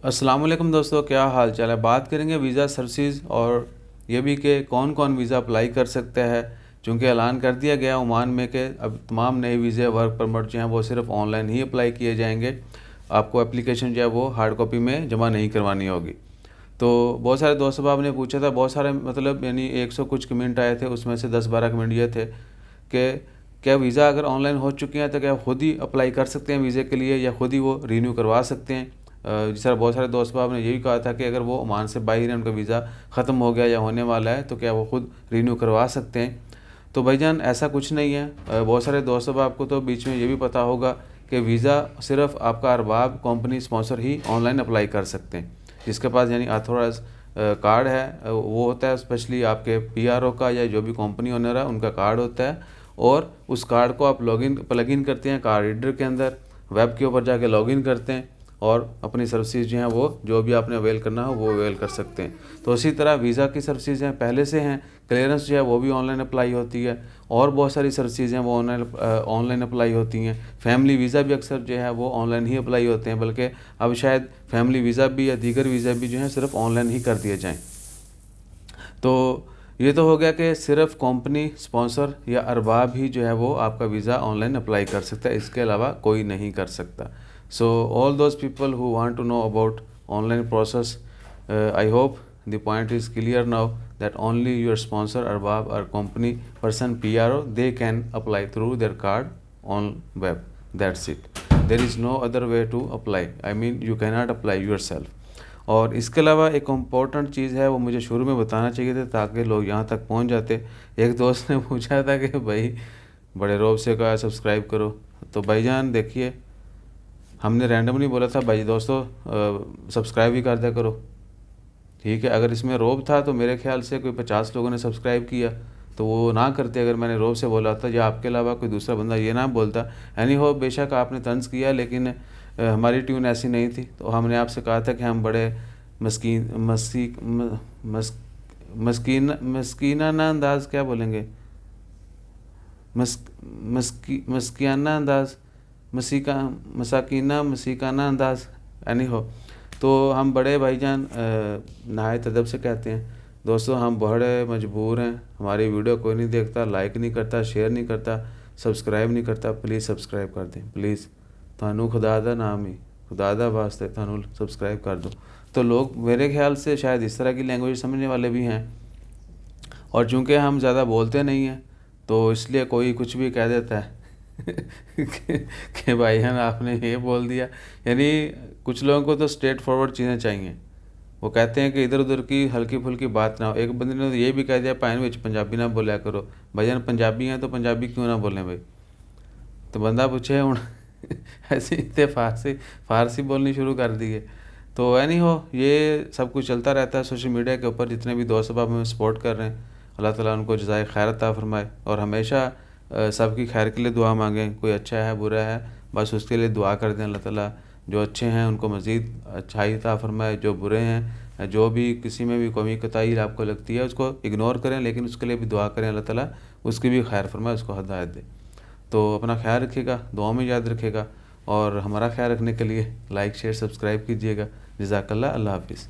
السلام علیکم دوستو، کیا حال چال ہے؟ بات کریں گے ویزا سروسز اور یہ بھی کہ کون کون ویزا اپلائی کر سکتا ہے، چونکہ اعلان کر دیا گیا عمان میں کہ اب تمام نئے ویزے ورک پرمٹ جو ہیں وہ صرف آن لائن ہی اپلائی کیے جائیں گے. آپ کو اپلیکیشن جو ہے وہ ہارڈ کاپی میں جمع نہیں کروانی ہوگی. تو بہت سارے دوست صاحب نے پوچھا تھا، بہت سارے یعنی 100 کچھ کمنٹ آئے تھے، اس میں سے 10-12 کمنٹ یہ تھے کہ کیا ویزا اگر آن لائن ہو چکے ہیں تو کیا خود ہی اپلائی کر سکتے ہیں ویزے کے لیے یا خود ہی وہ رینیو کروا سکتے ہیں. جس طرح بہت سارے دوست صاحب نے یہی کہا تھا کہ اگر وہ عمان سے باہر ہیں، ان کا ویزا ختم ہو گیا یا ہونے والا ہے، تو کیا وہ خود رینیو کروا سکتے ہیں. تو بھائی جان ایسا کچھ نہیں ہے. بہت سارے دوست صاحب آپ کو تو بیچ میں یہ بھی پتہ ہوگا کہ ویزا صرف آپ کا ارباب کمپنی اسپانسر ہی آن لائن اپلائی کر سکتے ہیں. جس کے پاس یعنی آتھورائز کارڈ ہے وہ ہوتا ہے، اسپیشلی آپ کے پی آر او کا یا جو بھی کمپنی اونر ہے ان کا کارڈ ہوتا ہے، اور اس کارڈ کو آپ پلگ ان کرتے ہیں کارڈ ریڈر کے اندر، ویب کے اوپر جا کے لاگ ان کرتے ہیں اور اپنی سروسز جو ہیں وہ جو بھی آپ نے اویل کرنا ہو وہ اویل کر سکتے ہیں. تو اسی طرح ویزا کی سروسز ہیں پہلے سے ہیں، کلیئرنس جو ہے وہ بھی آن لائن اپلائی ہوتی ہے، اور بہت ساری سروسز ہیں وہ آن لائن اپلائی ہوتی ہیں. فیملی ویزا بھی اکثر جو ہے وہ آن لائن ہی اپلائی ہوتے ہیں، بلکہ اب شاید فیملی ویزا بھی یا دیگر ویزا بھی جو ہیں صرف آن لائن ہی کر دیے جائیں. تو یہ تو ہو گیا کہ صرف کمپنی اسپانسر یا ارباب ہی جو ہے وہ آپ کا ویزا آن لائن اپلائی کر سکتا ہے، اس کے علاوہ کوئی نہیں کر سکتا. So all those people who want to know about online process, I hope the point is clear now that only your sponsor, arbab or company person PRO, they can apply through their card on web. That's it. There is no other way to apply. I mean you cannot apply yourself. اور اس کے علاوہ ایک important چیز ہے، وہ مجھے شروع میں بتانا چاہیے تھا تاکہ لوگ یہاں تک پہنچ جاتے. ایک دوست نے پوچھا تھا کہ بھائی بڑے روب سے کہا سبسکرائب کرو. تو بھائی جان دیکھیے، ہم نے رینڈملی بولا تھا بھائی دوستو سبسکرائب بھی کر دیا کرو، ٹھیک ہے. اگر اس میں روب تھا تو میرے خیال سے کوئی 50 لوگوں نے سبسکرائب کیا تو وہ نہ کرتے اگر میں نے روب سے بولا تھا، یا آپ کے علاوہ کوئی دوسرا بندہ یہ نہ بولتا. اینی ہو، بے شک آپ نے طنز کیا لیکن ہماری ٹیون ایسی نہیں تھی. تو ہم نے آپ سے کہا تھا کہ ہم بڑے مسکینانہ انداز، کیا بولیں گے، مسکینانہ انداز، مسیکانہ انداز، یعنی ہو. تو ہم بڑے بھائی جان نہایت ادب سے کہتے ہیں دوستو ہم بڑے مجبور ہیں، ہماری ویڈیو کوئی نہیں دیکھتا، لائک نہیں کرتا، شیئر نہیں کرتا، سبسکرائب نہیں کرتا. پلیز سبسکرائب کر دیں پلیز. تھانوں خدا دا نام ہی، خدا دا واسطے تھانوں سبسکرائب کر دو. تو لوگ میرے خیال سے شاید اس طرح کی لینگویج سمجھنے والے بھی ہیں، اور چونکہ ہم زیادہ بولتے نہیں ہیں تو اس لیے کوئی کچھ بھی کہہ دیتا ہے کہ بھائی ہم آپ نے یہ بول دیا. یعنی کچھ لوگوں کو تو اسٹریٹ فارورڈ چیزیں چاہیے. وہ کہتے ہیں کہ ادھر ادھر کی ہلکی پھلکی بات نہ ہو. ایک بندے نے تو یہ بھی کہہ دیا پائن وچ پنجابی نہ بولیا کرو. بھائی جان پنجابی ہیں تو پنجابی کیوں نہ بولیں بھائی؟ تو بندہ پوچھے ہوں ایسے فارسی بولنی شروع کر دیے. تو اینی ہو، یہ سب کچھ چلتا رہتا ہے سوشل میڈیا کے اوپر. جتنے بھی دوست صاحب ہمیں سپورٹ کر رہے ہیں، اللہ تعالیٰ ان کو جزائے خیر عطا فرمائے، اور ہمیشہ سب کی خیر کے لیے دعا مانگیں. کوئی اچھا ہے برا ہے بس اس کے لیے دعا کر دیں. اللہ تعالیٰ جو اچھے ہیں ان کو مزید اچھائی عطا فرمائے، جو برے ہیں جو بھی کسی میں بھی کمی کوتاہی آپ کو لگتی ہے اس کو اگنور کریں، لیکن اس کے لیے بھی دعا کریں اللہ تعالیٰ اس کی بھی خیر فرمائے، اس کو ہدایت دے. تو اپنا خیال رکھیے گا، دعاؤں میں یاد رکھے گا، اور ہمارا خیال رکھنے کے لیے لائک شیئر سبسکرائب کیجیے گا. جزاک اللہ. اللہ حافظ.